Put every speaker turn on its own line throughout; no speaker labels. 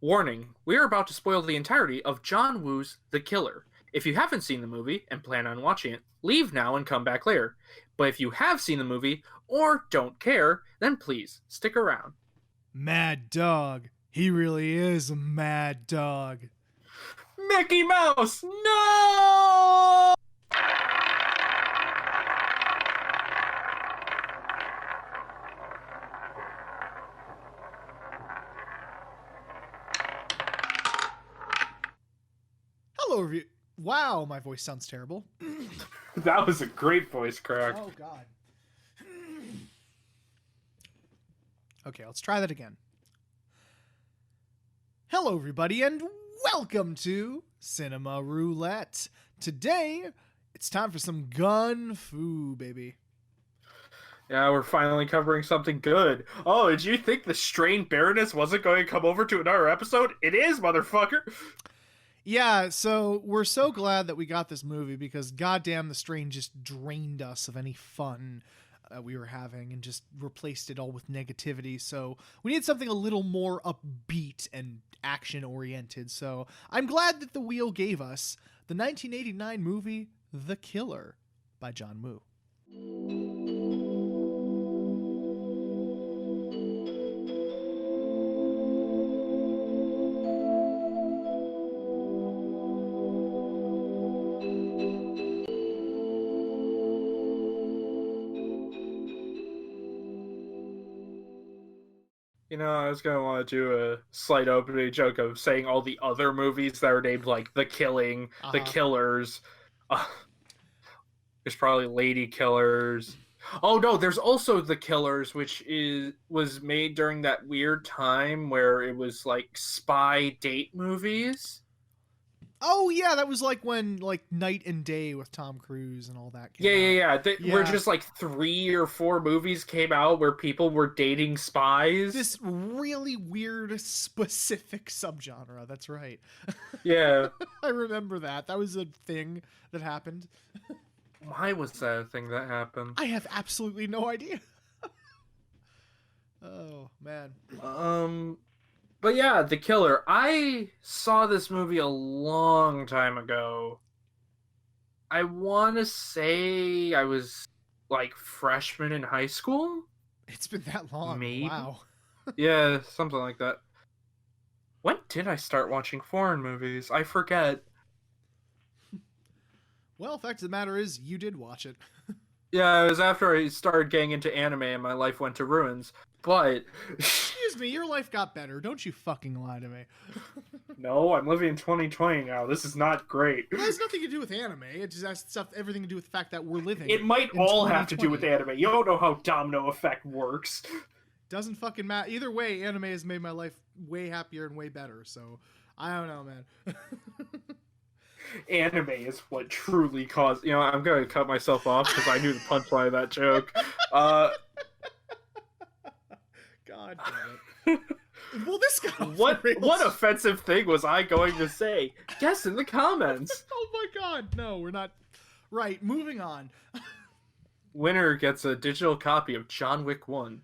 Warning, we are about to spoil the entirety of John Woo's The Killer. If you haven't seen the movie and plan on watching it, leave now and come back later. But if you have seen the movie or don't care, then please stick around.
Mad dog. He really is a mad dog.
Mickey Mouse, no!
Hello, review. Wow, my voice sounds terrible.
That was a great voice crack.
Oh, God. Okay, let's try that again. Hello, everybody, and welcome to Cinema Roulette. Today, it's time for some gun fu, baby.
Yeah, we're finally covering something good. Oh, did you think the Strained Baroness wasn't going to come over to another episode? It is, motherfucker!
Yeah, so we're so glad that we got this movie because goddamn, the Strain just drained us of any fun we were having and just replaced it all with negativity. So we need something a little more upbeat and action-oriented. So I'm glad that the wheel gave us the 1989 movie The Killer by John Woo.
You know, I was going to want to do a slight opening joke of saying all the other movies that are named, like, The Killing, The Killers. There's probably Lady Killers. Oh, no, there's also The Killers, which was made during that weird time where it was, like, spy date movies.
Oh, yeah, that was like when, like, Night and Day with Tom Cruise and all that came out.
Yeah. Where just, like, 3 or 4 movies came out where people were dating spies.
This really weird, specific subgenre, that's right.
Yeah.
I remember that. That was a thing that happened.
Why was that a thing that happened?
I have absolutely no idea. Oh, man.
But yeah, The Killer. I saw this movie a long time ago. I want to say I was, like, freshman in high school?
It's been that long.
Maybe.
Wow.
Yeah, something like that. When did I start watching foreign movies? I forget.
Well, fact of the matter is, you did watch it.
Yeah, it was after I started getting into anime and my life went to ruins. But...
Excuse me, your life got better. Don't you fucking lie to me.
No, I'm living in 2020 now. This is not great.
It has nothing to do with anime. It just has everything to do with the fact that we're living.
It might all have to do with anime. You don't know how domino effect works.
Doesn't fucking matter. Either way, anime has made my life way happier and way better. So, I don't know, man.
Anime is what truly caused... You know, I'm going to cut myself off because I knew the punchline of that joke.
God damn it. Well, this got
what offensive thing was I going to say? Guess in the comments.
Oh my god, no, we're not... Right, moving on.
Winner gets a digital copy of John Wick 1.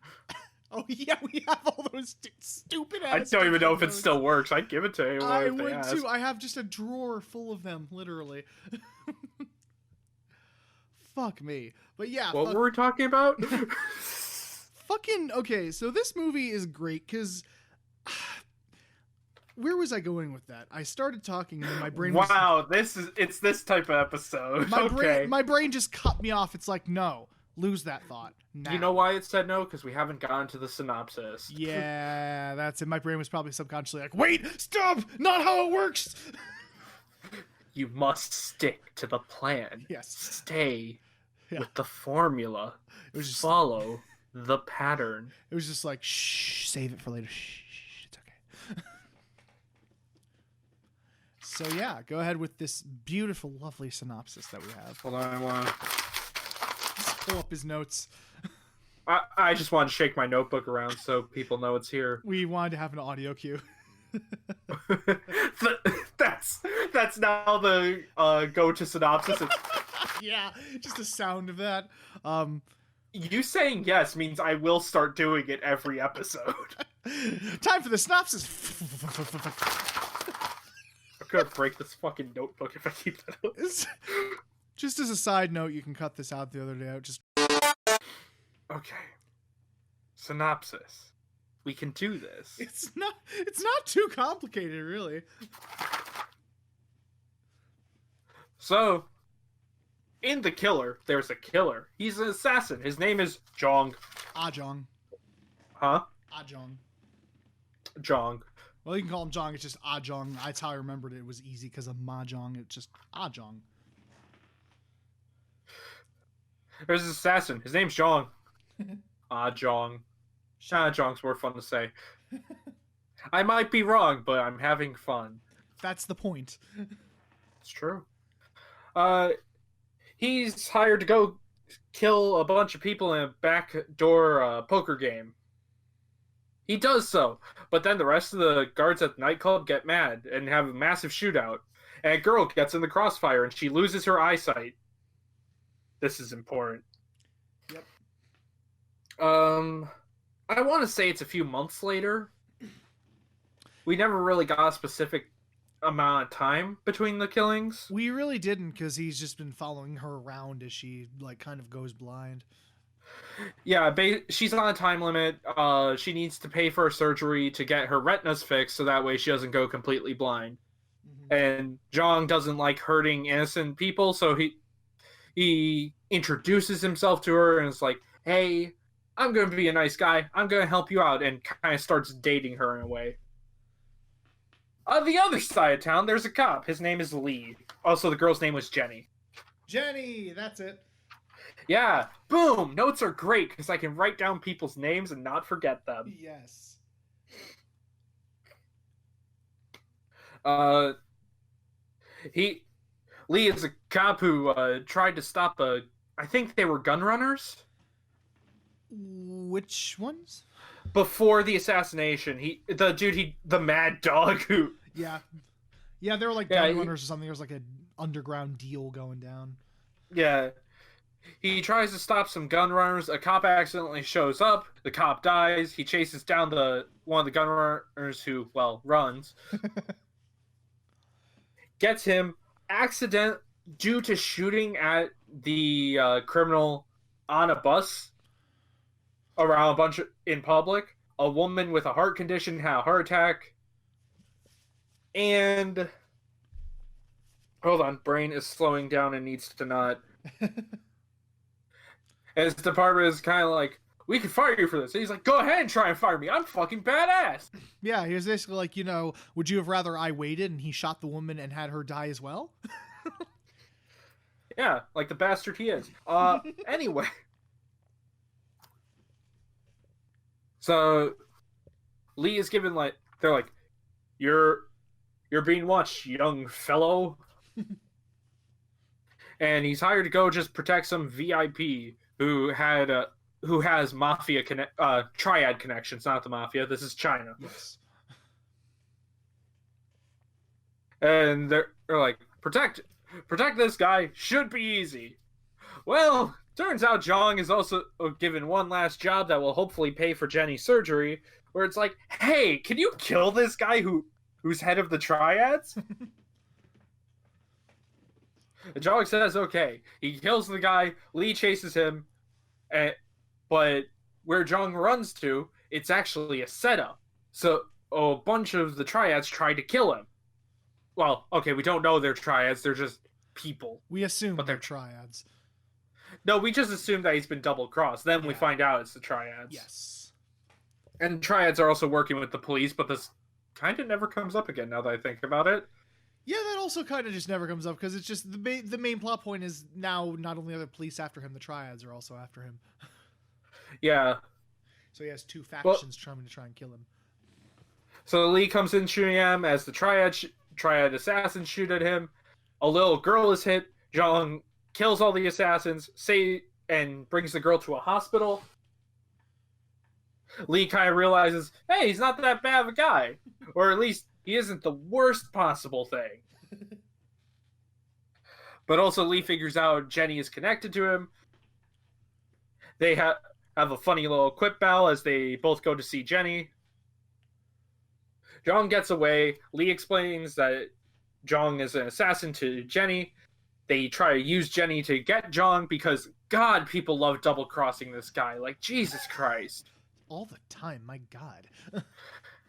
Oh yeah, we have all those stupid ass...
I don't even know if it still works. I'd give it to anyone.
I would too. I have just a drawer full of them, literally. Fuck me. But yeah.
What were we talking about?
Fucking... Okay, so this movie is great, because... Where was I going with that? I started talking and then my brain was...
Wow, it's this type of episode.
My brain just cut me off. It's like, no, lose that thought. Now.
You know why it said no? Because we haven't gotten to the synopsis.
Yeah, that's it. My brain was probably subconsciously like, wait, stop! Not how it works!
You must stick to the plan.
Yes.
Stay with the formula.
It was just...
Follow the pattern.
It was just like, shh, save it for later. Shh, it's okay. So yeah, go ahead with this beautiful, lovely synopsis that we have.
Hold on, I want to...
pull up his notes.
I just want to shake my notebook around so people know it's here.
We wanted to have an audio cue.
That's now the go-to synopsis.
Yeah, just the sound of that.
You saying yes means I will start doing it every episode.
Time for the synopsis.
I'm gonna break this fucking notebook if I keep that up.
Just as a side note, you can cut this out the other day. Just
okay. Synopsis. We can do this.
It's not too complicated, really.
So, in The Killer, there's a killer. He's an assassin. His name is Jong.
Jong.
Huh?
Jong.
Jong.
Well, you can call him Jong. It's just Jong. That's how I remembered it. It was easy because of Mahjong. It's just Jong.
There's this assassin. His name's Jong. Jong. Jong's more fun to say. I might be wrong, but I'm having fun.
That's the point.
It's true. He's hired to go kill a bunch of people in a backdoor poker game. He does so, but then the rest of the guards at the nightclub get mad and have a massive shootout. And a girl gets in the crossfire and she loses her eyesight. This is important.
Yep.
I want to say it's a few months later. We never really got a specific amount of time between the killings.
We really didn't, because he's just been following her around as she kind of goes blind.
Yeah, she's on a time limit. She needs to pay for a surgery to get her retinas fixed so that way she doesn't go completely blind. Mm-hmm. And Jong doesn't like hurting innocent people, so he introduces himself to her and is like, hey, I'm going to be a nice guy. I'm going to help you out, and kind of starts dating her in a way. On the other side of town, there's a cop. His name is Lee. Also, the girl's name was Jenny.
Jenny, that's it.
Yeah, boom! Notes are great because I can write down people's names and not forget them.
Yes.
Lee is a cop who tried to stop I think they were gun runners.
Which ones?
Before the assassination, the mad dog who.
Yeah, they were like gun runners or something. There was like an underground deal going down.
Yeah. He tries to stop some gun runners. A cop accidentally shows up. The cop dies. He chases down one of the gun runners who, runs. Gets him. Accident due to shooting at the criminal on a bus around a bunch in public. A woman with a heart condition had a heart attack. And... hold on. Brain is slowing down and needs to not... And his department is kind of like, we can fire you for this. And he's like, go ahead and try and fire me. I'm fucking badass.
Yeah, he was basically like, would you have rather I waited and he shot the woman and had her die as well?
Yeah, like the bastard he is. Anyway. So, Lee is given they're like, you're being watched, young fellow. And he's hired to go just protect some VIP who has mafia triad connections, not the mafia. This is China.
Yes.
And they're like, protect this guy, should be easy. Well, turns out Jong is also given one last job that will hopefully pay for Jenny's surgery, where it's like, hey, can you kill this guy who's head of the triads? Jong says okay. He kills the guy. Lee chases him. But where Jong runs to, it's actually a setup. So a bunch of the triads try to kill him. Well, okay, we don't know they're triads. They're just people.
We assume they're triads.
No, we just assume that he's been double-crossed. Then we find out it's the triads.
Yes.
And triads are also working with the police, but this kind of never comes up again now that I think about it.
Yeah, that also kind of just never comes up because it's just the main plot point is now not only are the police after him, the triads are also after him.
Yeah.
So he has two factions trying to try and kill him.
So Lee comes in shooting him as the triad assassins shoot at him. A little girl is hit. Jong kills all the assassins, and brings the girl to a hospital. Lee kind of realizes, hey, he's not that bad of a guy. Or at least he isn't the worst possible thing. But also Lee figures out Jenny is connected to him. They have a funny little quip battle as they both go to see Jenny. Jong gets away. Lee explains that Jong is an assassin to Jenny. They try to use Jenny to get Jong because, God, people love double-crossing this guy. Like, Jesus Christ.
All the time, my God.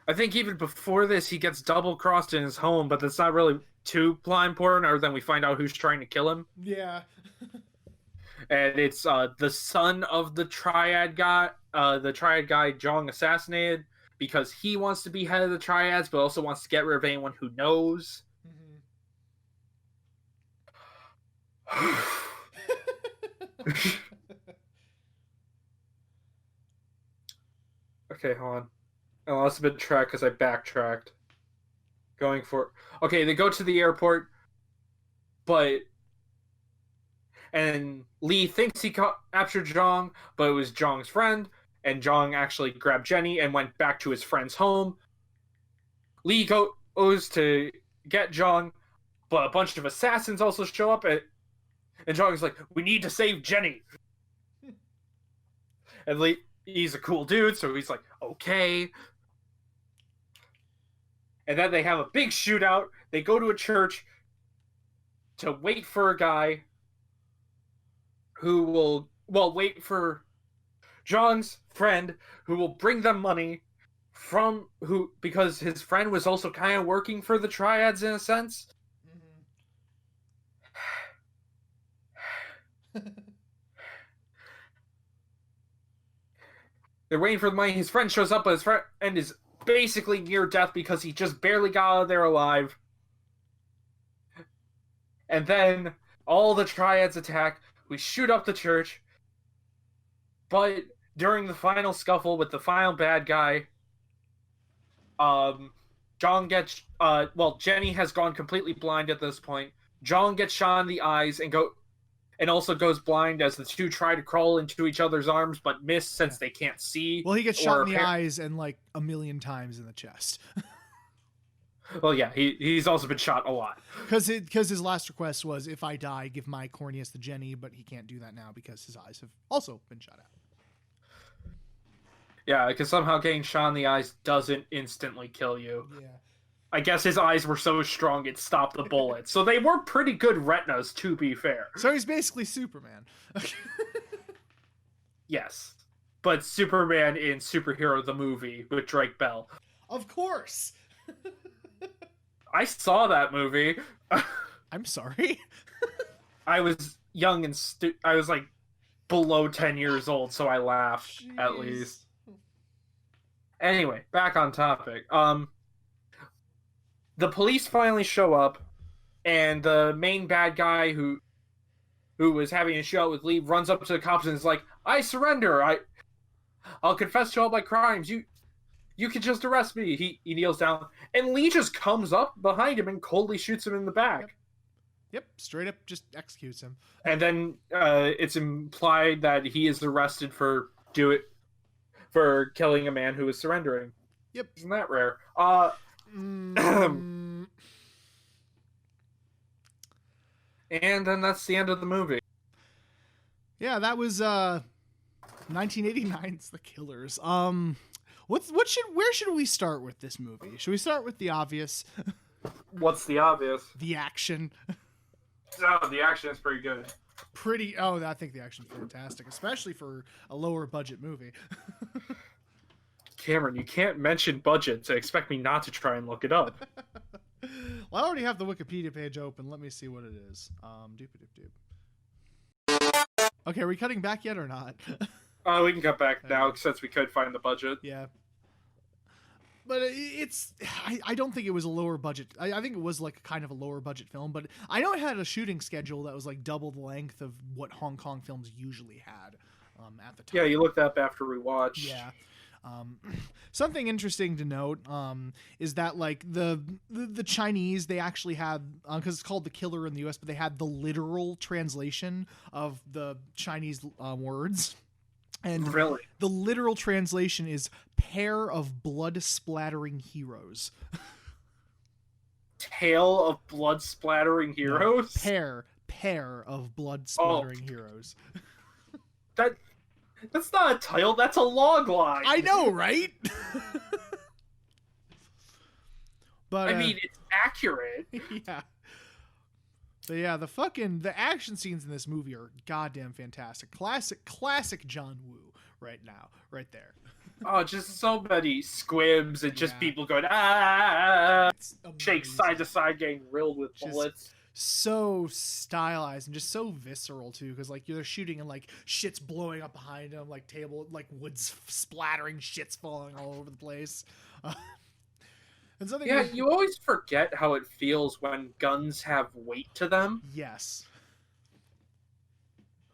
I think even before this, he gets double-crossed in his home, but that's not really too plot important, other than we find out who's trying to kill him.
Yeah.
And it's the son of the triad guy Jong assassinated, because he wants to be head of the triads, but also wants to get rid of anyone who knows. Okay, hold on. I lost a bit of track because I backtracked. Okay, they go to the airport, and Lee thinks he captured Jong, but it was Jong's friend, and Jong actually grabbed Jenny and went back to his friend's home. Lee goes to get Jong, but a bunch of assassins also show up, and Jong's like, "We need to save Jenny." And Lee, he's a cool dude, so he's like, "Okay." And then they have a big shootout. They go to a church to wait for a guy who will, wait for Jong's friend who will bring them money because his friend was also kind of working for the triads in a sense. They're waiting for the money. His friend shows up, but his friend is basically near death because he just barely got out of there alive. And then all the triads attack. We shoot up the church. But during the final scuffle with the final bad guy, Jong gets Jenny has gone completely blind at this point. Jong gets shot in the eyes and also goes blind as the two try to crawl into each other's arms, but miss since they can't see.
Well, he gets shot in the eyes and like a million times in the chest.
Well, yeah, he's also been shot a lot.
Because his last request was, if I die, give my corneas to Jenny, but he can't do that now because his eyes have also been shot out.
Yeah, because somehow getting shot in the eyes doesn't instantly kill you.
Yeah.
I guess his eyes were so strong it stopped the bullet. So they were pretty good retinas, to be fair.
So he's basically Superman.
Yes. But Superman in Superhero the Movie with Drake Bell.
Of course!
I saw that movie.
I'm sorry?
I was young and I was like below 10 years old, so I laughed. Jeez. At least. Anyway, back on topic. The police finally show up, and the main bad guy who was having a shootout with Lee runs up to the cops and is like, "I surrender. I'll confess to all my crimes. You can just arrest me." He kneels down, and Lee just comes up behind him and coldly shoots him in the back.
Yep, straight up just executes him.
And then it's implied that he is arrested for killing a man who was surrendering.
Yep.
Isn't that rare? And then that's the end of the movie.
Yeah, that was 1989's The Killers. Where should we start with this movie? Should we start with the obvious?
What's the obvious?
The action.
Oh, the action is pretty good.
I think the action's fantastic, especially for a lower budget movie.
Cameron, you can't mention budget to expect me not to try and look it up.
Well, I already have the Wikipedia page open. Let me see what it is. Okay, are we cutting back yet or not?
We can cut back now since we could find the budget.
Yeah. But I don't think it was a lower budget. I think it was like kind of a lower budget film, but I know it had a shooting schedule that was like double the length of what Hong Kong films usually had at the time.
Yeah, you looked up after we watched.
Yeah. Something interesting to note is that like the Chinese, they actually had, because it's called The Killer in the US, but they had the literal translation of the Chinese words. And
really?
The literal translation is pair of blood splattering heroes.
Tale of blood splattering heroes?
No, pair of blood splattering heroes.
That's not a title, that's a log line.
I know, right? But
I mean, it's accurate.
yeah. But yeah, the action scenes in this movie are goddamn fantastic. Classic John Woo right now, right there.
Oh, just so many squibs and just
Yeah.
people going shake
Amazing.
side to side, getting riddled with bullets.
So stylized and just so visceral too, because like they're shooting and like shit's blowing up behind them, like wood's splattering, shit's falling all over the place. And something
Yeah, you always forget how it feels when guns have weight to them.
Yes.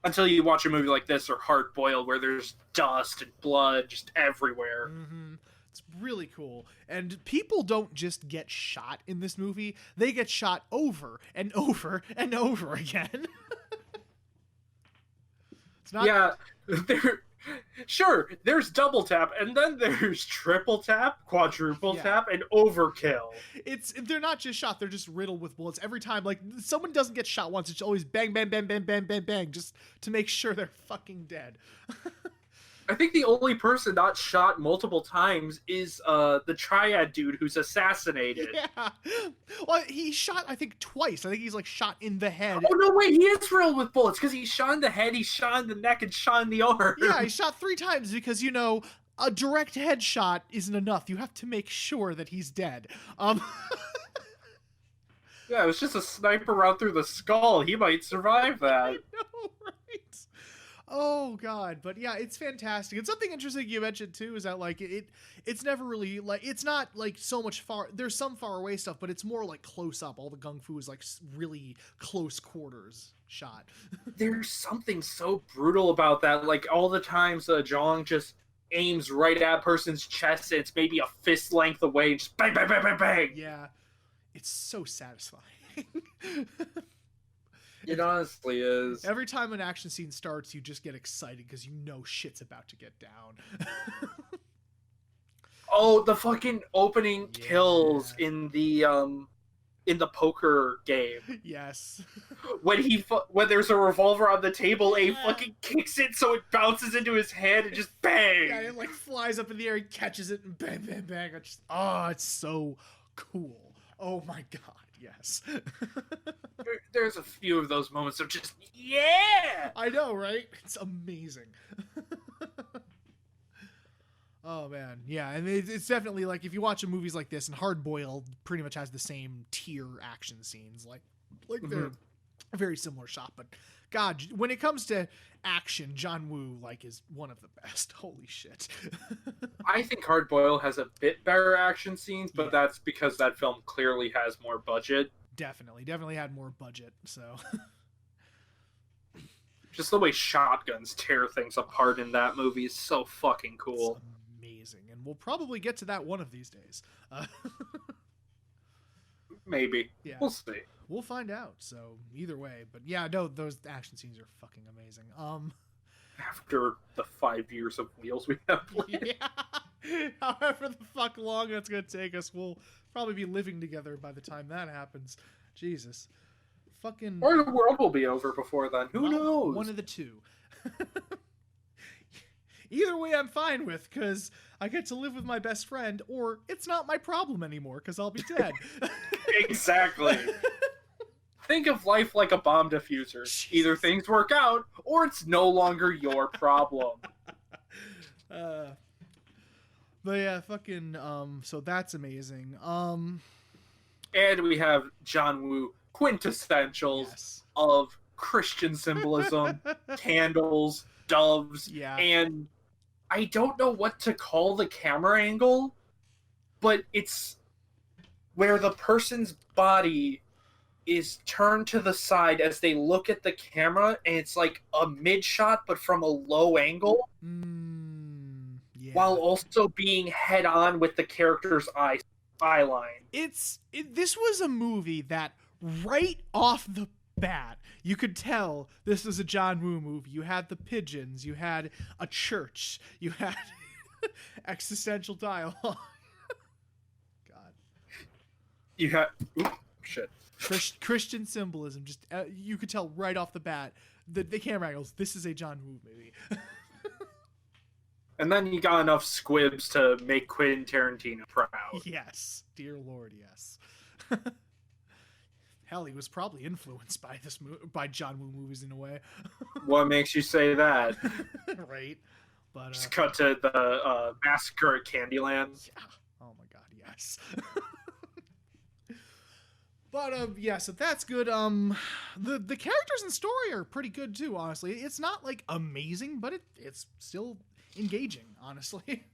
Until you watch a movie like this or Hard Boiled, where there's dust and blood just everywhere.
Mm-hmm. It's really cool. And people don't just get shot in this movie, they get shot over and over and over again. It's not...
Yeah, there's double tap, and then there's triple tap, quadruple tap, and overkill.
They're not just shot, they're just riddled with bullets. Every time, like, someone doesn't get shot once, it's always bang, bang, bang, bang, bang, bang, bang, just to make sure they're fucking dead.
I think the only person not shot multiple times is the triad dude who's assassinated.
Yeah. Well, he shot, I think, twice. I think he's, like, shot in the head.
Oh, no, wait, he is riddled with bullets, because he's shot in the head, he's shot in the neck, and shot in the arm.
Yeah, he shot 3 times because, you know, a direct headshot isn't enough. You have to make sure that he's dead.
Yeah, it was just a sniper round through the skull. He might survive that.
I know, right? Oh god, but yeah, it's fantastic. And something interesting you mentioned too is that like it's never really like it's not like so much far. There's some far away stuff, but it's more like close up. All the gung fu is like really close quarters shot.
There's something so brutal about that. Like all the times Zhang just aims right at a person's chest, and it's maybe a fist length away, and just bang, bang, bang, bang, bang.
Yeah, it's so satisfying.
It honestly is.
Every time an action scene starts, you just get excited because you know shit's about to get down.
Oh, the fucking opening kills in the poker game.
Yes.
When there's a revolver on the table, Abe fucking kicks it so it bounces into his head and just bang.
Yeah, it like flies up in the air, he catches it and bang, bang, bang. It's so cool. Oh my god. Yes.
There's a few of those moments of just, yeah!
I know, right? It's amazing. Oh, man. Yeah, and it's definitely, like, if you watch movies like this, and Hard Boiled pretty much has the same tier action scenes. Like they're a very similar shot, but God, when it comes to action, John Woo, like, is one of the best. Holy shit.
I think Hard Boiled has a bit better action scenes, but that's because that film clearly has more budget.
Definitely had more budget, so...
Just the way shotguns tear things apart in that movie is so fucking cool.
It's amazing, and we'll probably get to that one of these days.
Maybe.
Yeah.
We'll see.
We'll find out. So either way, but yeah, no, those action scenes are fucking amazing.
After the 5 years of Wheels we have played.
Yeah. However the fuck long that's gonna take us, we'll probably be living together by the time that happens. Jesus. Fucking.
Or the world will be over before then. Who knows?
One of the two. Either way, I'm fine with, because I get to live with my best friend, or it's not my problem anymore, because I'll be dead.
Exactly. Think of life like a bomb diffuser.
Jesus.
Either things work out, or it's no longer your problem.
But yeah, fucking, so that's amazing.
And we have John Woo quintessentials of Christian symbolism, candles, doves, and I don't know what to call the camera angle, but it's where the person's body is turned to the side as they look at the camera, and it's like a mid shot but from a low angle, while also being head on with the character's eye line.
This was a movie that right off the bat, you could tell this was a John Woo movie. You had the pigeons, you had a church, you had existential dialogue. God.
You had shit.
Christian symbolism. Just you could tell right off the bat the camera angles. This is a John Woo movie.
And then you got enough squibs to make Quentin Tarantino proud.
Yes, dear Lord, yes. Hell, he was probably influenced by by John Woo movies in a way.
What makes you say that?
Right. But
Just cut to the massacre at Candyland.
yeah. Oh my god, yes. But yeah, so that's good. The characters and story are pretty good too, honestly. It's not like amazing, but it's still engaging, honestly.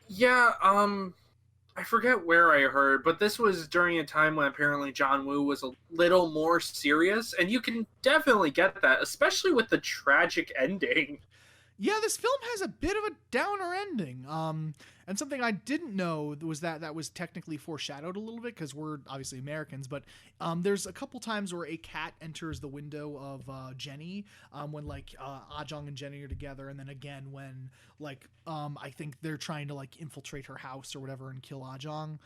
Yeah, I forget where I heard, but this was during a time when apparently John Woo was a little more serious, and you can definitely get that, especially with the tragic ending.
Yeah, this film has a bit of a downer ending. And something I didn't know was that was technically foreshadowed a little bit because we're obviously Americans, but there's a couple times where a cat enters the window of Jenny when like Ah-jung and Jenny are together, and then again when like I think they're trying to like infiltrate her house or whatever and kill Ah-jung.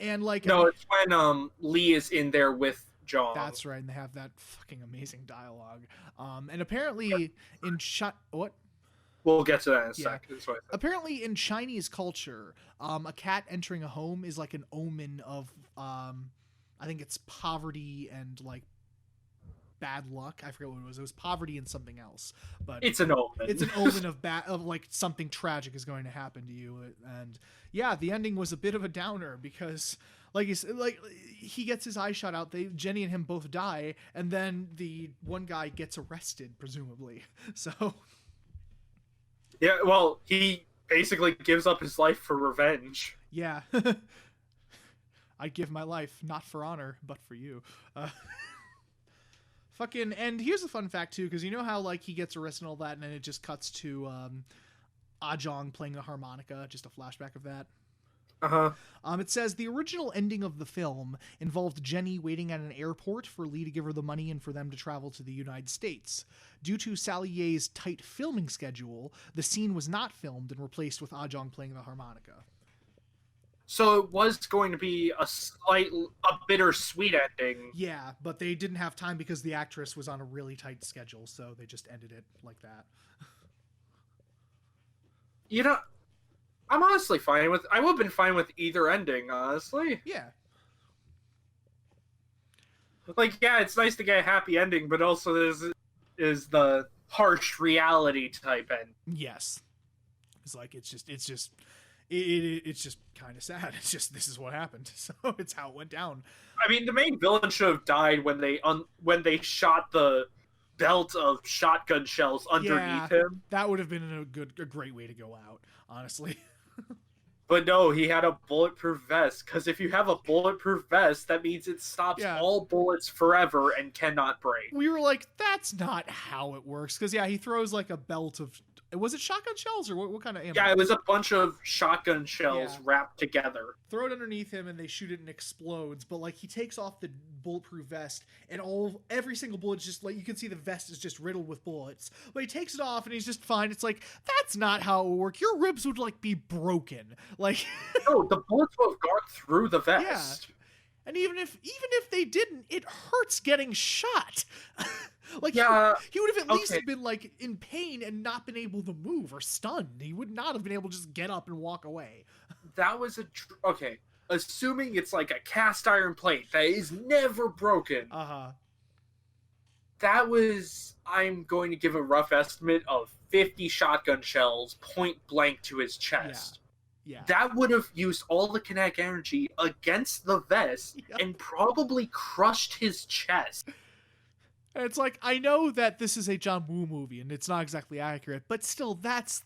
And like
No, it's when Lee is in there with Jong.
that's right, and they have that fucking amazing dialogue. And apparently what?
We'll get to that in a second.
Apparently, in Chinese culture, a cat entering a home is like an omen of, I think it's poverty and like bad luck. I forget what it was. It was poverty and something else, but
it's an omen.
It's an omen of like something tragic is going to happen to you. And yeah, the ending was a bit of a downer because like he gets his eye shot out. Jenny and him both die, and then the one guy gets arrested, presumably. So.
Yeah, well, he basically gives up his life for revenge.
Yeah. I'd give my life, not for honor, but for you. Fucking, and here's a fun fact, too, because you know how, like, he gets arrested and all that, and then it just cuts to Ah-jung playing the harmonica, just a flashback of that.
Uh-huh.
It says the original ending of the film involved Jenny waiting at an airport for Lee to give her the money and for them to travel to the United States. Due to Salier's tight filming schedule, the scene was not filmed and replaced with Ah-jung playing the harmonica.
So it was going to be a bittersweet ending.
Yeah, but they didn't have time because the actress was on a really tight schedule, so they just ended it like that.
You know, I'm honestly fine with... I would have been fine with either ending, honestly.
Yeah.
Like, yeah, it's nice to get a happy ending, but also is the harsh reality type end.
Yes. It's like, it's just kind of sad. It's just, this is what happened. So it's how it went down.
I mean, the main villain should have died when they shot the belt of shotgun shells underneath him.
That would have been a great way to go out, honestly.
But no, he had a bulletproof vest, because if you have a bulletproof vest, that means it stops all bullets forever and cannot break.
We were like, that's not how it works, because he throws like a belt of... Was it shotgun shells or what kind of ammo?
Yeah, it was a bunch of shotgun shells wrapped together.
Throw it underneath him and they shoot it and explodes. But like he takes off the bulletproof vest and every single bullet just like you can see the vest is just riddled with bullets. But he takes it off and he's just fine. It's like that's not how it would work. Your ribs would like be broken. Like
no, the bullets would have gone through the vest.
Yeah. And even if they didn't, it hurts getting shot. Like he would have at least been like in pain and not been able to move or stunned. He would not have been able to just get up and walk away.
That was okay. Assuming it's like a cast iron plate that is never broken. That was, I'm going to give a rough estimate of 50 shotgun shells point blank to his chest.
Yeah.
That would have used all the kinetic energy against the vest and probably crushed his chest.
And it's like, I know that this is a John Woo movie and it's not exactly accurate, but still, that's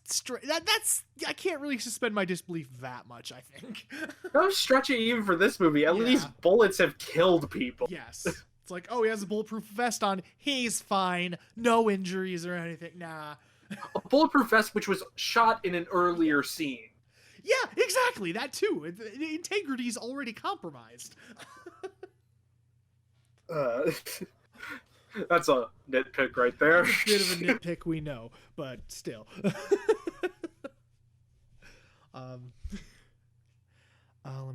I can't really suspend my disbelief that much, I think.
Don't stretch it even for this movie. At least bullets have killed people.
Yes. It's like, oh, he has a bulletproof vest on. He's fine. No injuries or anything. Nah.
A bulletproof vest which was shot in an earlier scene.
Yeah, exactly. That too. The integrity's already compromised.
That's a nitpick right there.
A bit of a nitpick, we know, but still. Let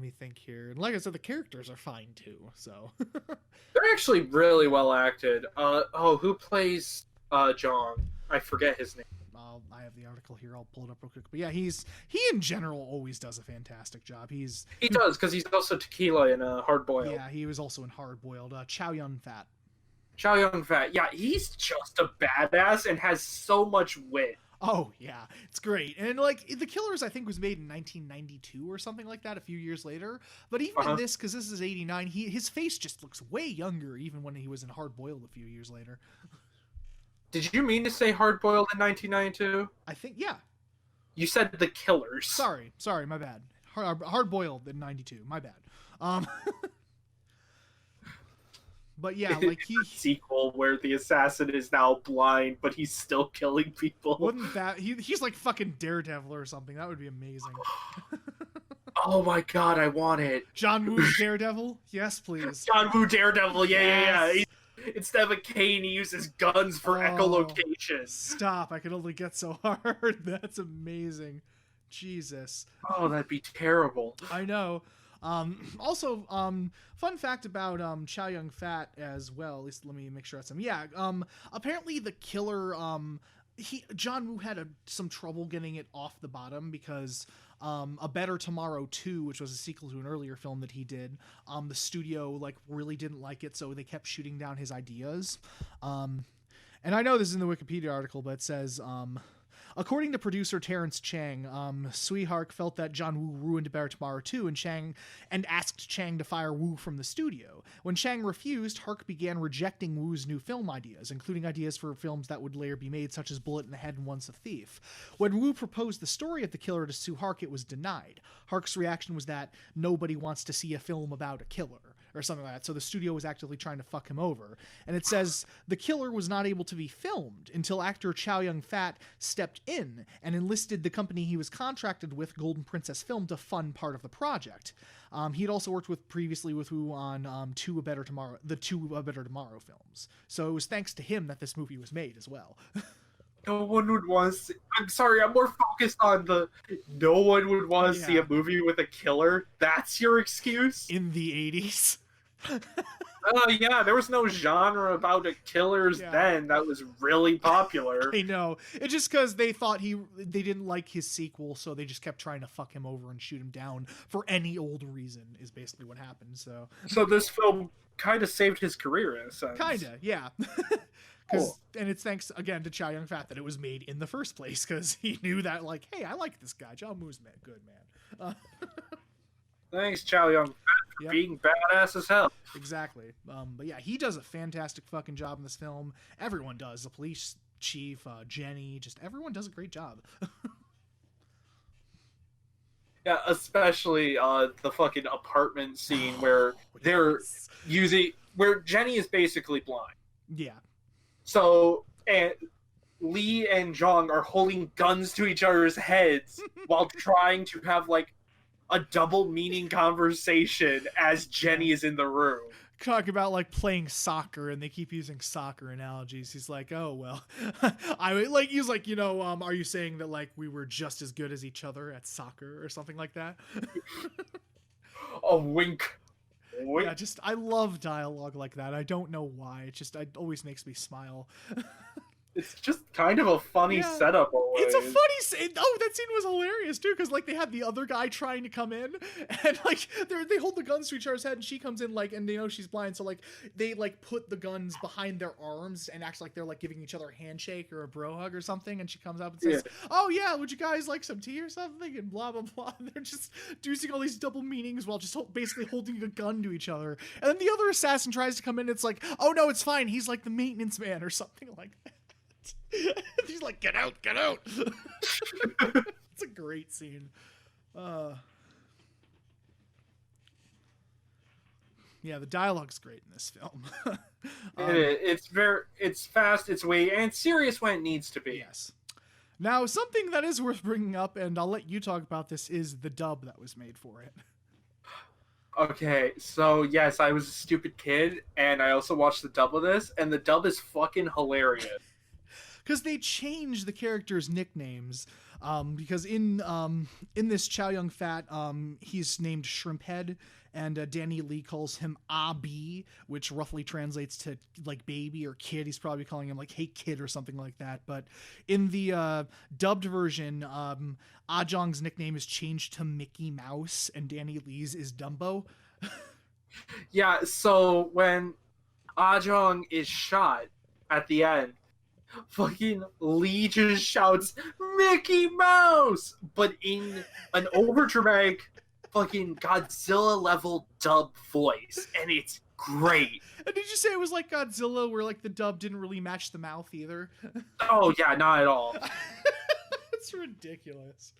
me think here. And like I said, the characters are fine too. So
they're actually really well acted. Who plays Jong? I forget his name.
I have the article here. I'll pull it up real quick. But yeah, he in general always does a fantastic job.
He does, because he's also Tequila in Hard Boiled.
Yeah, he was also in Hard Boiled. Chow Yun-fat.
Chow Yun-fat. Yeah, he's just a badass and has so much wit.
Oh, yeah. It's great. And, like, The Killers, I think, was made in 1992 or something like that, a few years later. But even in this, because this is 89, his face just looks way younger, even when he was in Hard Boiled a few years later.
Did you mean to say Hard Boiled in 1992?
I think, yeah.
You said The Killers.
Sorry, my bad. Hard Boiled in 92, my bad. But yeah, like
sequel where the assassin is now blind, but he's still killing people.
Wouldn't that he's like fucking Daredevil or something? That would be amazing.
Oh my god, I want it.
John Woo's Daredevil? Yes, please.
John Woo Daredevil, yeah. Instead of a cane, he uses guns for echolocation.
Stop! I can only get so hard. That's amazing. Jesus.
Oh, that'd be terrible.
I know. Also, fun fact about Chow Yun-fat as well. At least let me make sure that's him. Yeah. Apparently the killer. John Woo had some trouble getting it off the bottom because A Better Tomorrow 2, which was a sequel to an earlier film that he did, the studio like really didn't like it, so they kept shooting down his ideas. And I know this is in the Wikipedia article, but it says. According to producer Terrence Chang, Sui Hark felt that John Woo ruined A Better Tomorrow 2 and asked Chang to fire Woo from the studio. When Chang refused, Hark began rejecting Woo's new film ideas, including ideas for films that would later be made, such as Bullet in the Head and Once a Thief. When Woo proposed the story of the killer to Sue Hark, it was denied. Hark's reaction was that nobody wants to see a film about a killer, or something like that, so the studio was actively trying to fuck him over. And it says, the killer was not able to be filmed until actor Chow Yun-fat stepped in and enlisted the company he was contracted with, Golden Princess Film, to fund part of the project. He had also worked previously with Woo on the two A Better Tomorrow films. So it was thanks to him that this movie was made as well.
No one would want to see... I'm sorry, I'm more focused on the... No one would want to see a movie with a killer. That's your excuse?
In the 80s?
Yeah, there was no genre about killers then that was really popular.
I know. It's just because they thought they didn't like his sequel, so they just kept trying to fuck him over and shoot him down for any old reason, is basically what happened. So
this film kind of saved his career in a sense.
Kinda, yeah. Cool. And it's thanks again to Chow Yun-fat that it was made in the first place, because he knew that, like, hey, I like this guy. John Woo's good, man.
Thanks, Chow Yun-fat, for being badass as hell.
Exactly. But yeah, he does a fantastic fucking job in this film. Everyone does. The police chief, Jenny, just everyone does a great job.
Yeah, especially the fucking apartment scene where they're where Jenny is basically blind.
Yeah.
So, and Lee and Jong are holding guns to each other's heads while trying to have, like, a double meaning conversation as Jenny is in the room.
Talk about, like, playing soccer, and they keep using soccer analogies. He's like, oh, well, he's like, are you saying that, like, we were just as good as each other at soccer or something like that?
A wink.
Yeah, I love dialogue like that. I don't know why. It always makes me smile.
It's just kind of a funny setup always.
It's a funny scene. Oh, that scene was hilarious too, because like they had the other guy trying to come in, and like they hold the guns to each other's head, and she comes in like, and they know she's blind, so like they like put the guns behind their arms and act like they're like giving each other a handshake or a bro hug or something, and she comes up and says, "Oh yeah, would you guys like some tea or something?" and blah blah blah. And they're just using all these double meanings while just basically holding a gun to each other. And then the other assassin tries to come in. It's like, "Oh no, it's fine. He's like the maintenance man or something like that." He's like, get out. It's a great scene. Yeah, the dialogue's great in this film.
It's fast, it's weighty, and it's serious when it needs to be.
Yes. Now, something that is worth bringing up, and I'll let you talk about this, is the dub that was made for it.
Okay, so yes, I was a stupid kid, and I also watched the dub of this, and the dub is fucking hilarious.
Because they changed the characters' nicknames. Because in this Chow Yun-fat, he's named Shrimphead, and Danny Lee calls him Abi, which roughly translates to like baby or kid. He's probably calling him like hey kid or something like that. But in the dubbed version, Ah Jong's nickname is changed to Mickey Mouse, and Danny Lee's is Dumbo.
Yeah, so when Ajong is shot at the end, fucking Lee just shouts Mickey Mouse, but in an overdramatic fucking Godzilla level dub voice, and it's great.
And did you say it was like Godzilla, where like the dub didn't really match the mouth either?
Oh yeah, not at all.
It's ridiculous.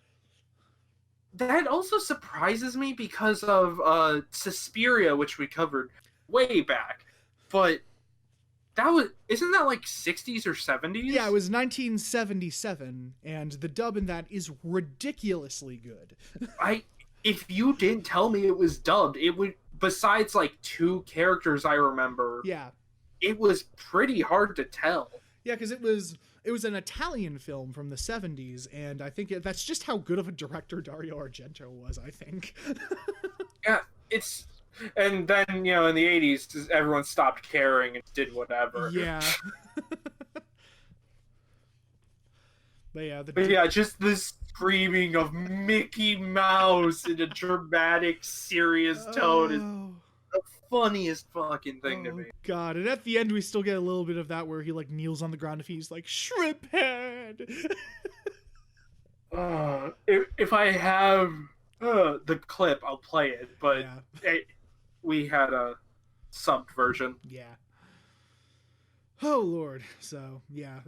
That also surprises me because of Suspiria, which we covered way back, but isn't that like 60s or 70s?
Yeah, it was 1977, and the dub in that is ridiculously good.
If you didn't tell me it was dubbed, it would, besides like 2 characters I remember.
Yeah.
It was pretty hard to tell.
Yeah, because it was an Italian film from the 70s, and I think that's just how good of a director Dario Argento was, I think.
Yeah, and then, in the 80s, everyone stopped caring and did whatever.
Yeah. But
yeah, just this screaming of Mickey Mouse in a dramatic, serious tone is the funniest fucking thing to me.
God, and at the end we still get a little bit of that where he like kneels on the ground and he's like, shrimp head!
If I have the clip, I'll play it, but we had a subbed version.
Yeah. Oh, Lord. So, yeah.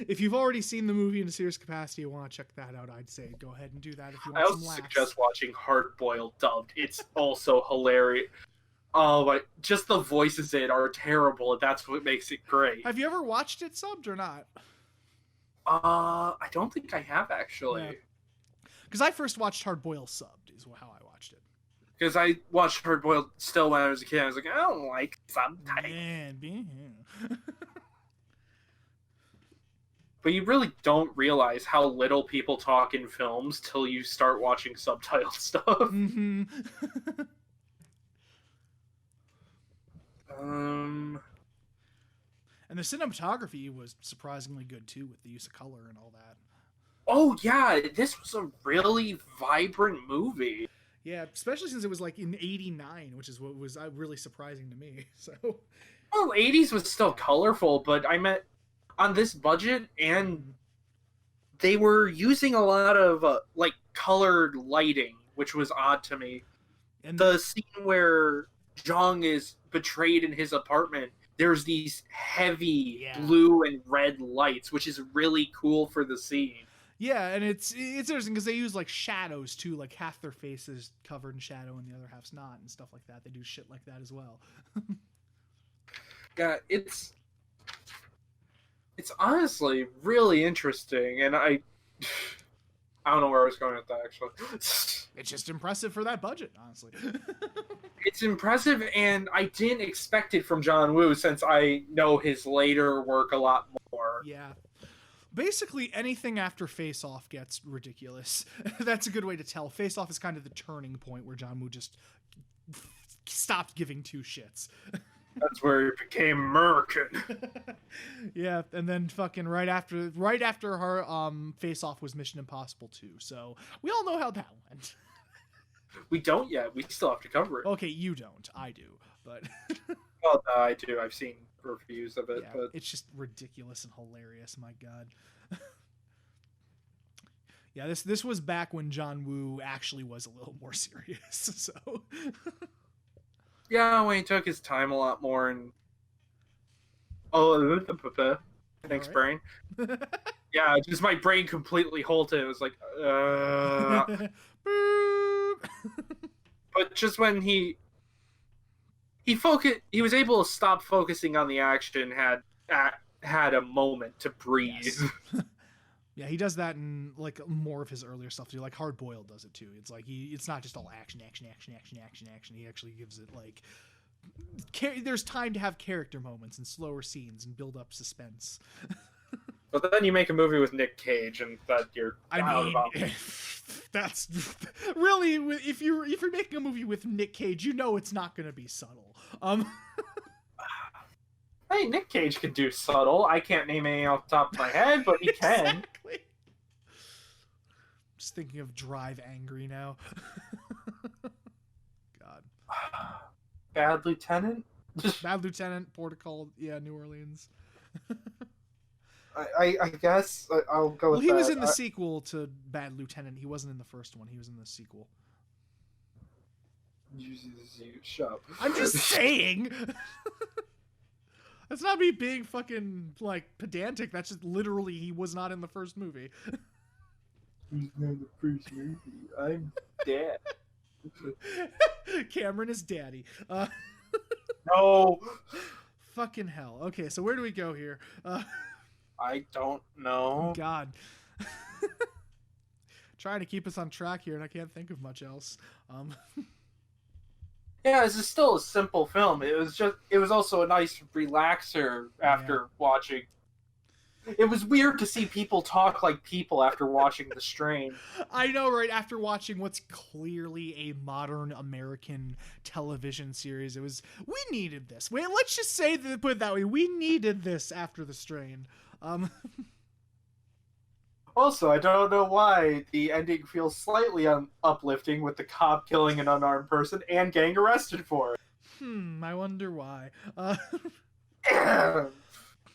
If you've already seen the movie in a serious capacity and want to check that out, I'd say go ahead and do that if you want some laughs. I also
suggest watching Hard Boiled dubbed. It's also hilarious. Oh, but just the voices in it are terrible, and that's what makes it great.
Have you ever watched it subbed or not?
I don't think I have, actually.
Because I first watched Hard Boiled subbed, is how I watched it.
Because I watched Hard Boiled still when I was a kid. I was like, I don't like subtitles. But you really don't realize how little people talk in films till you start watching subtitled stuff.
Mm-hmm. And the cinematography was surprisingly good too, with the use of color and all that.
Oh yeah, this was a really vibrant movie.
Yeah, especially since it was like in '89, which is what was really surprising to me. So,
well, '80s was still colorful, but I meant on this budget, and they were using a lot of like colored lighting, which was odd to me. And the scene where Jong is betrayed in his apartment, there's these heavy blue and red lights, which is really cool for the scene.
Yeah, and it's interesting because they use like shadows too, like half their face is covered in shadow and the other half's not, and stuff like that. They do shit like that as well.
Yeah, it's honestly really interesting, and I don't know where I was going with that, actually.
It's just impressive for that budget, honestly.
It's impressive, and I didn't expect it from John Woo, since I know his later work a lot more.
Yeah. Basically, anything after Face Off gets ridiculous. That's a good way to tell. Face Off is kind of the turning point where John Woo just stopped giving two shits.
That's where he became American.
Yeah, and then fucking right after her Face Off was Mission Impossible 2. So we all know how that went.
We don't yet. We still have to cover it.
Okay, you don't. I do, but
well, no, I do. I've seen reviews of it,
yeah,
but
it's just ridiculous and hilarious. My God. Yeah, this was back when John Woo actually was a little more serious. So.
Yeah, when he took his time a lot more, and thanks,
right.
brain. Yeah, just my brain completely halted. It was like, But just when he was able to stop focusing on the action, had a moment to breathe.
Yes. Yeah, he does that in like more of his earlier stuff too. Like Hard Boiled does it too. It's like it's not just all action. He actually gives it like there's time to have character moments and slower scenes and build up suspense.
But then you make a movie with Nick Cage, and that you're out of options.
That's really, if you're making a movie with Nick Cage, you know it's not going to be subtle.
Hey, Nick Cage can do subtle. I can't name any off the top of my head, but he can.
Exactly. Just thinking of Drive Angry now. God.
Bad Lieutenant?
Bad Lieutenant, Port of Call, yeah, New Orleans.
I guess I'll go with that.
Well, he was in the sequel to Bad Lieutenant. He wasn't in the first one. He was in the sequel.
Shut up.
I'm just saying. That's not me being fucking, like, pedantic. That's just literally he was not in the first movie.
He's not in the first movie. I'm dead.
Cameron is daddy.
No.
Fucking hell. Okay, so where do we go here?
I don't know.
God. Trying to keep us on track here, and I can't think of much else.
Yeah, this is still a simple film. It was also a nice relaxer after watching. It was weird to see people talk like people after watching The Strain.
I know, right? After watching what's clearly a modern American television series, we needed this. Wait, let's just say that, put it that way, we needed this after The Strain.
Also, I don't know why the ending feels slightly uplifting with the cop killing an unarmed person and getting arrested for it.
I wonder why.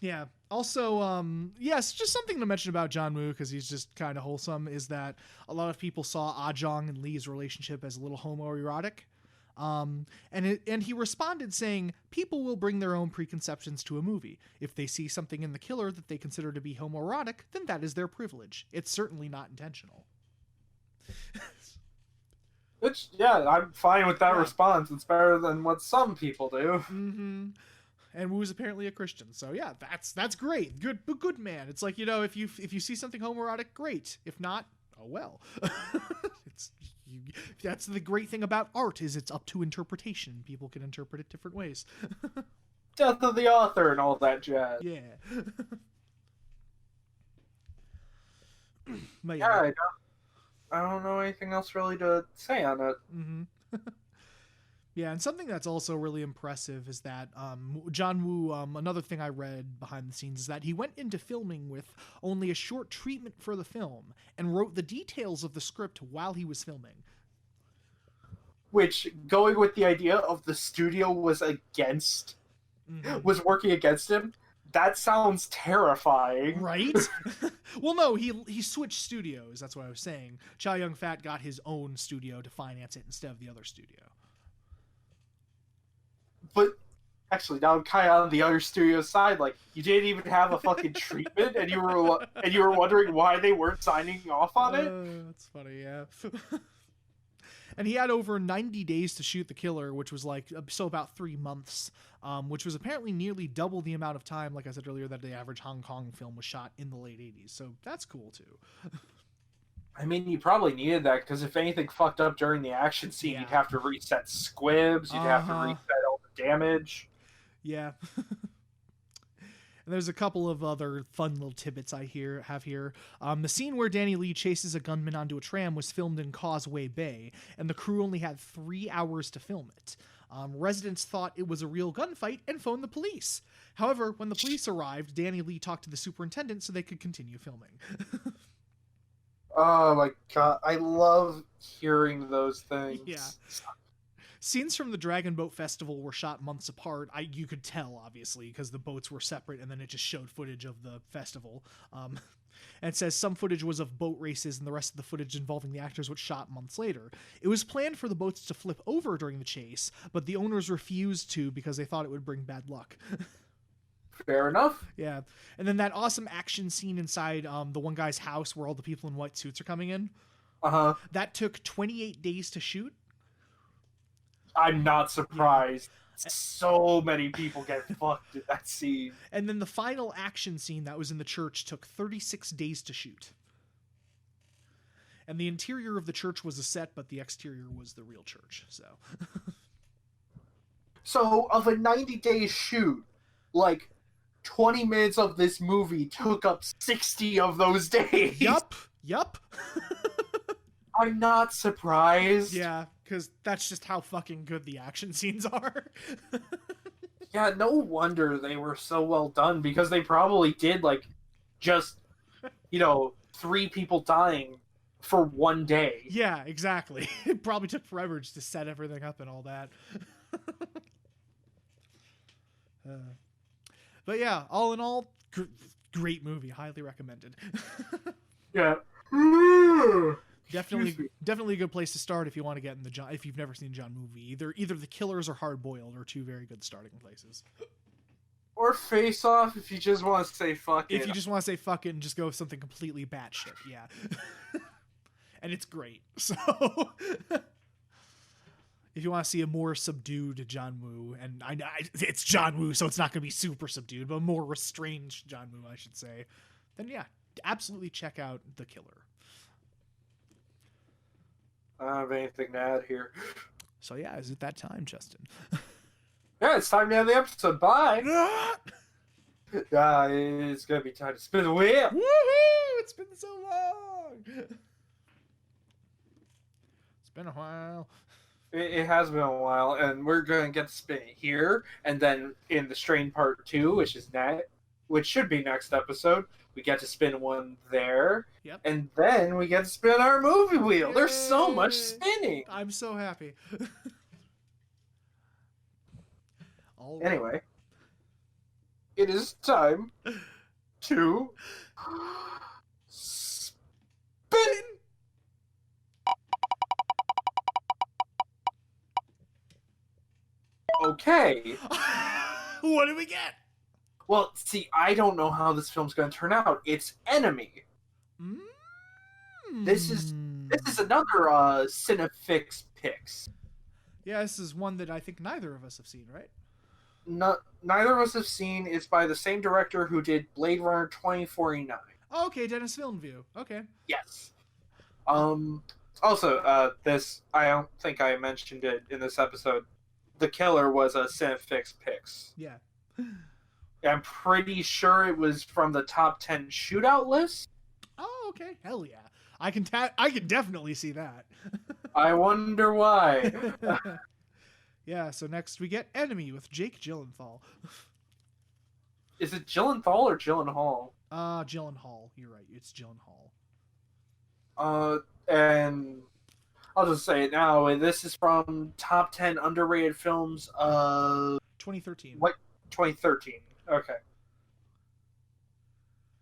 Yeah. Also, yes, just something to mention about John Woo, because he's just kind of wholesome, is that a lot of people saw Ah Jong and Lee's relationship as a little homoerotic. And he responded saying, people will bring their own preconceptions to a movie. If they see something in the killer that they consider to be homoerotic, then that is their privilege. It's certainly not intentional.
Which, yeah, I'm fine with that response. It's better than what some people do.
Mm-hmm. And Woo's apparently a Christian, so yeah, that's great. Good man. It's like, you know, if you see something homoerotic, great. If not, oh well. That's the great thing about art, is it's up to interpretation. People can interpret it different ways.
Death of the author and all that jazz.
Yeah. But
yeah, I don't know anything else really to say on it.
Mm-hmm. Yeah, and something that's also really impressive is that John Woo, another thing I read behind the scenes is that he went into filming with only a short treatment for the film and wrote the details of the script while he was filming.
Which, going with the idea of the studio was working against him, that sounds terrifying.
Right? Well, no, he switched studios, that's what I was saying. Chow Yun-fat got his own studio to finance it instead of the other studio.
But actually, now I'm kind of on the other studio side. Like, you didn't even have a fucking treatment, and you were wondering why they weren't signing off on it.
That's funny, yeah. And he had over 90 days to shoot The Killer, which was about 3 months, which was apparently nearly double the amount of time, like I said earlier, that the average Hong Kong film was shot in the late 80s. So that's cool too.
I mean, you probably needed that, because if anything fucked up during the action scene, you'd have to reset squibs, you'd have to reset all the damage.
Yeah. And there's a couple of other fun little tidbits I have here. The scene where Danny Lee chases a gunman onto a tram was filmed in Causeway Bay, and the crew only had 3 hours to film it. Residents thought it was a real gunfight and phoned the police. However, when the police arrived, Danny Lee talked to the superintendent so they could continue filming.
Oh my god, I love hearing those things.
Yeah. Scenes from the Dragon Boat Festival were shot months apart. You could tell, obviously, because the boats were separate, and then it just showed footage of the festival. And it says some footage was of boat races, and the rest of the footage involving the actors was shot months later. It was planned for the boats to flip over during the chase, but the owners refused to because they thought it would bring bad luck.
Fair enough.
Yeah. And then that awesome action scene inside the one guy's house where all the people in white suits are coming in.
Uh-huh.
That took 28 days to shoot.
I'm not surprised. Yeah. So many people get fucked in that scene.
And then the final action scene that was in the church took 36 days to shoot. And the interior of the church was a set, but the exterior was the real church. So
of a 90-day shoot, like 20 minutes of this movie took up 60 of those days.
Yup.
I'm not surprised.
Yeah, because that's just how fucking good the action scenes are.
Yeah, no wonder they were so well done, because they probably did, like, just, 3 people dying for one day.
Yeah, exactly. It probably took forever just to set everything up and all that. But yeah, all in all, great movie. Highly recommended.
Yeah.
Definitely a good place to start if you want to get in the John. If you've never seen John movie, either The Killers or Hard Boiled are two very good starting places.
Or Face Off if you just want to say fuck it.
If you just want to say fuck it and just go with something completely batshit, yeah. And it's great. So if you want to see a more subdued John Woo, and it's John Woo, so it's not going to be super subdued, but a more restrained John Woo, I should say, then yeah, absolutely check out The Killer.
I don't have anything to add here.
So yeah, is it that time, Justin?
Yeah, it's time to end the episode. Bye. It's gonna be time to spin the wheel.
Woohoo! It's been so long. It's been a while.
It has been a while, and we're gonna get to spin it here, and then in the Strain Part 2, which should be next episode, we get to spin one there.
Yep.
And then we get to spin our movie wheel.
Yay!
There's so much spinning.
I'm so happy.
Anyway, it is time to spin. Okay.
What do we get?
Well, see, I don't know how this film's going to turn out. It's Enemy. This is another Cinefix Picks.
Yeah, this is one that I think neither of us have seen, right?
Neither of us have seen. It's by the same director who did Blade Runner 2049.
Oh, okay, Dennis Villeneuve. Okay.
Yes. Also, this, I don't think I mentioned it in this episode. The Killer was a Cinefix Picks.
Yeah.
I'm pretty sure it was from the top 10 shootout list.
Oh, okay. Hell yeah. I can definitely see that.
I wonder why.
Yeah, so next we get Enemy with Jake Gyllenhaal.
Is it Gyllenhaal or Gyllenhaal?
Gyllenhaal. You're right. It's Gyllenhaal.
And I'll just say it now. This is from top 10 underrated films of
2013.
What? 2013. Okay.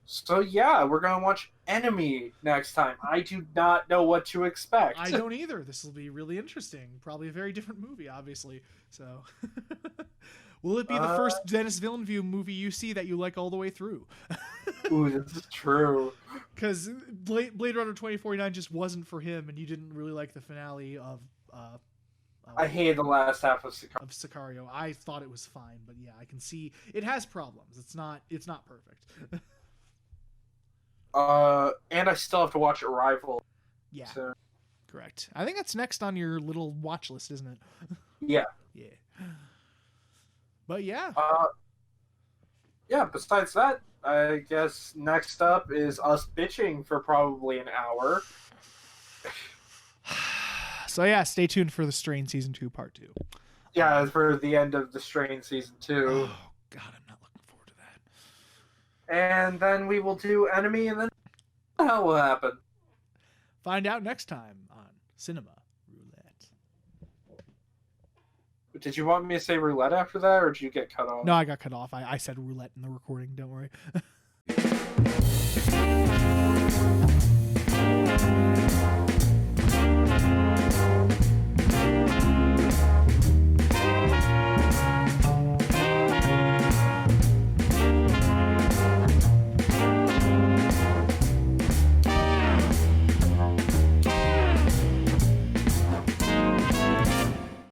So yeah, we're gonna watch Enemy next time. I do not know what to expect.
I don't either. This will be really interesting. Probably a very different movie, obviously. So, will it be the first Denis Villeneuve movie you see that you like all the way through?
Ooh, this is true.
Because Blade Runner 2049 just wasn't for him, and you didn't really like the finale of.
I hated the last half of
Sicario. I thought it was fine, but yeah, I can see it has problems. It's not perfect.
And I still have to watch Arrival.
Yeah,
so.
Correct. I think that's next on your little watch list, isn't it?
Yeah.
Yeah. But yeah.
Yeah, besides that, I guess next up is us bitching for probably an hour.
So yeah, stay tuned for the Strain Season 2 Part 2.
Yeah, for the end of the Strain Season 2.
Oh, God, I'm not looking forward to that.
And then we will do Enemy, and then what the hell will happen?
Find out next time on Cinema Roulette.
Did you want me to say roulette after that, or did you get cut off?
No, I got cut off. I said roulette in the recording, don't worry.